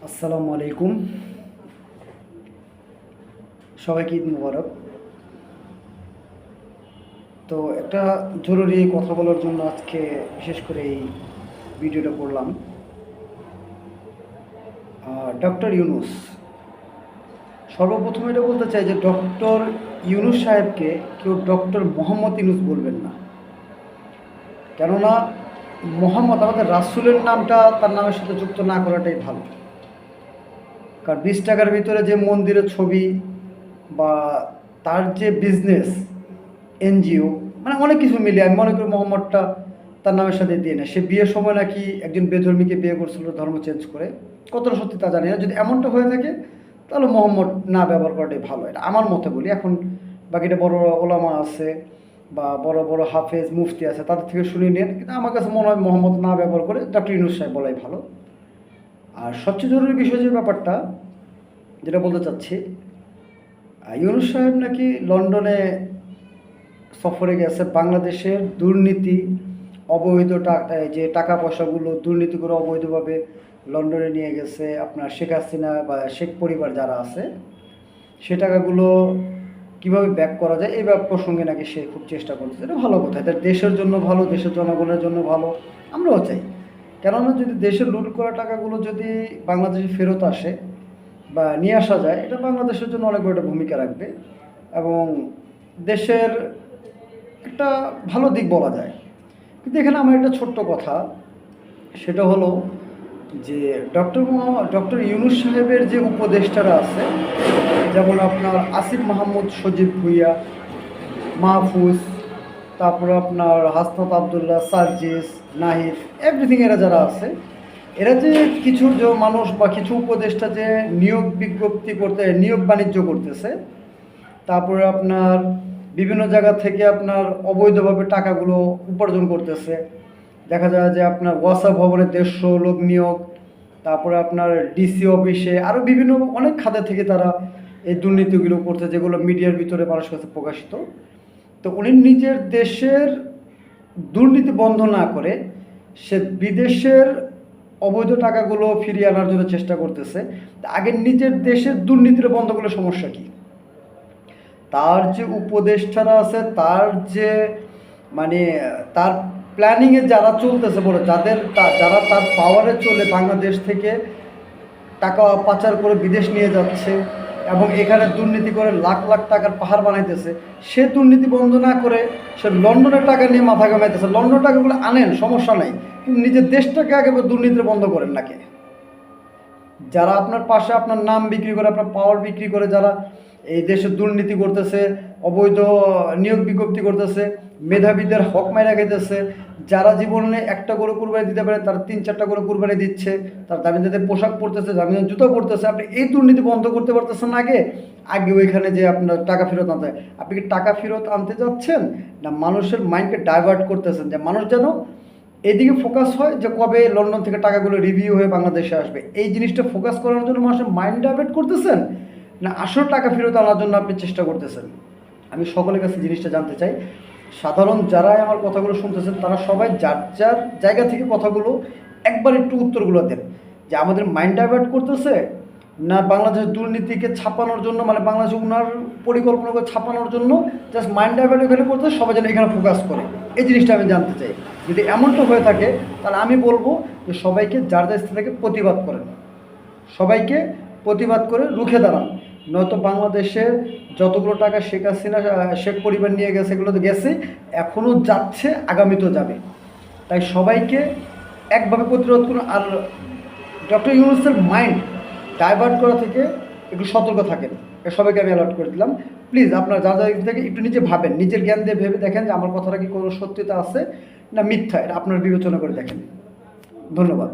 আসসালামু আলাইকুম। সবাইকে ঈদ মুবারক। তো একটা জরুরি কথা বলার জন্য আজকে বিশেষ করে এই ভিডিওটা করলাম। ডক্টর ইউনুস, সর্বপ্রথম এটা বলতে চাই যে ডক্টর ইউনুস সাহেবকে কেউ ডক্টর মোহাম্মদ ইউনুস বলবেন না। কেননা মোহাম্মদ আমাদের রাসূলের নামটা তার নামের সাথে যুক্ত না করাটাই ভালো। কারণ 20 টাকার ভিতরে যে মন্দিরের ছবি বা তার যে বিজনেস এনজিও, মানে অনেক কিছু মিলিয়ে আমি মনে করি মোহাম্মদটা তার নামের সাথে দিয়ে না। সে বিয়ের সময় নাকি একজন বেধর্মীকে বিয়ে করছিল ধর্ম চেঞ্জ করে, কতটা সত্যি তা জানি না। যদি এমনটা হয়ে থাকে তাহলে মোহাম্মদ না ব্যবহার করাটাই ভালো, এটা আমার মতে বলি। এখন বাকিটা বড় ওলামা আছে বা বড় বড় হাফেজ মুফতি আছে, তাদের থেকে শুনে নিন, কিন্তু আমার কাছে মনে হয় মোহাম্মদ না ব্যবহার করে ডক্টর ইউনুস সাহেব বলাই ভালো। আর সবচেয়ে জরুরি বিষয় যে ব্যাপারটা যেটা বলতে চাচ্ছি, ইউনুস সাহেব নাকি লন্ডনে সফরে গেছে বাংলাদেশের দুর্নীতি, অবৈধ যে টাকা পয়সাগুলো দুর্নীতি করে অবৈধভাবে লন্ডনে নিয়ে গেছে আপনার শেখ হাসিনা বা শেখ পরিবার যারা আছে, সে টাকাগুলো কীভাবে ব্যাক করা যায় এই প্রসঙ্গে নাকি সে খুব চেষ্টা করছে। এটা ভালো কথা, এটা দেশের জন্য ভালো, দেশের জনগণের জন্য ভালো, আমরাও চাই। কেননা যদি দেশের লুট করা টাকাগুলো যদি বাংলাদেশে ফেরত আসে বা নিয়ে আসা যায়, এটা বাংলাদেশের জন্য অনেক বড় একটা ভূমিকা রাখবে এবং দেশের একটা ভালো দিক বলা যায়। কিন্তু এখানে আমার একটা ছোট্ট কথা, সেটা হলো যে ডক্টর ইউনুস সাহেবের যে উপদেষ্টারা আছে, যেমন আপনার আসিফ মাহমুদ, সজীব ভুইয়া, মাহফুজ, তারপরে আপনার হাসনাত আবদুল্লাহ, সার্জিস, নাহিদ, এভরিথিং, এরা যারা আছে, এরা যে কিছু যে মানুষ বা কিছু উপদেষ্টা যে নিয়োগ বিজ্ঞপ্তি করতে, নিয়োগ বাণিজ্য করতেছে, তারপরে আপনার বিভিন্ন জায়গা থেকে আপনার অবৈধভাবে টাকাগুলো উপার্জন করতেছে। দেখা যায় যে আপনার ওয়াসা ভবনে 150 লোক নিয়োগ, তারপরে আপনার ডিসি অফিসে আরও বিভিন্ন অনেক খাতে থেকে তারা এই দুর্নীতিগুলো করছে, যেগুলো মিডিয়ার ভিতরে মানুষের কাছে প্রকাশিত। তো উনি নিজের দেশের দুর্নীতি বন্ধ না করে সে বিদেশের অবৈধ টাকাগুলো ফিরিয়ে আনার জন্য চেষ্টা করতেছে। আগে নিজের দেশের দুর্নীতির বন্ধ করলে সমস্যা কী? তার যে উপদেষ্টারা আছে, তার যে মানে তার প্ল্যানিংয়ে যারা চলতেছে বলে, যারা তার পাওয়ারে চলে বাংলাদেশ থেকে টাকা পাচার করে বিদেশ নিয়ে যাচ্ছে এবং এখানে দুর্নীতি করে লাখ লাখ টাকার পাহাড় বানাইতেছে, সে দুর্নীতি বন্ধ না করে সে লন্ডনের টাকা নিয়ে মাথা ঘামাইতেছে। লন্ডনের টাকাগুলো আনেন, সমস্যা নাই, কিন্তু নিজের দেশটাকে আগে দুর্নীতি বন্ধ করেন নাকি? যারা আপনার পাশে আপনার নাম বিক্রি করে, আপনার পাওয়ার বিক্রি করে, যারা এই দেশে দুর্নীতি করতেছে, অবৈধ নিয়োগ বিজ্ঞপ্তি করতেছে, মেধাবীদের হক মাইরা খাইতেছে, যারা জীবনে একটা করে কুরবানি দিতে পারে তার 3-4টা করে কুরবানি দিচ্ছে, তার দামি দামি পোশাক পরতেছে, দামি দামি জুতো পরতেছে, আপনি এই দুর্নীতি বন্ধ করতে পারতেছেন না? আগে ওইখানে যে আপনার টাকা ফেরত আনতে, আপনি কি টাকা ফেরত আনতে যাচ্ছেন না মানুষের মাইন্ডকে ডাইভার্ট করতেছেন, যে মানুষ যেন এদিকে ফোকাস হয় যে কবে লন্ডন থেকে টাকাগুলো রিভিউ হয়ে বাংলাদেশে আসবে? এই জিনিসটা ফোকাস করার জন্য মানুষের মাইন্ড ডাইভার্ট করতেছেন, না আসল টাকা ফেরত আনার জন্য আপনি চেষ্টা করতেছেন? আমি সকলের কাছে জিনিসটা জানতে চাই। সাধারণ যারাই আমার কথাগুলো শুনতেছেন তারা সবাই যার যার জায়গা থেকে কথাগুলো একবার একটু উত্তরগুলো দেন, যে আমাদের মাইন্ড ডাইভার্ট করতেছে না বাংলাদেশের দুর্নীতিকে ছাপানোর জন্য, মানে বাংলাদেশে উনার পরিকল্পনা করে ছাপানোর জন্য জাস্ট মাইন্ড ডাইভার্ট এখানে করতেছে, সবাই যেন এখানে ফোকাস করে। এই জিনিসটা আমি জানতে চাই। যদি এমনটা হয়ে থাকে তাহলে আমি বলবো যে সবাইকে যার যার স্থান থেকে প্রতিবাদ করেন, সবাইকে প্রতিবাদ করে রুখে দাঁড়ান। নয়তো বাংলাদেশে যতগুলো টাকা শেখ হাসিনা শেখ পরিবার নিয়ে গেছে, এগুলো তো গেছে, এখনও যাচ্ছে, আগামীতেও যাবে। তাই সবাইকে একভাবে প্রতিরোধ করুন। আর ডক্টর ইউনুসের মাইন্ড ডাইভার্ট করা থেকে একটু সতর্ক থাকেন, সবাইকে আমি অ্যালার্ট করে দিলাম। প্লিজ আপনারা যা যা থেকে একটু নিজে ভাবেন, নিজের জ্ঞান দিয়ে ভেবে দেখেন যে আমার কথাটা কি কোনো সত্যতা আছে না মিথ্যা, এটা আপনার বিবেচনা করে দেখেন। ধন্যবাদ।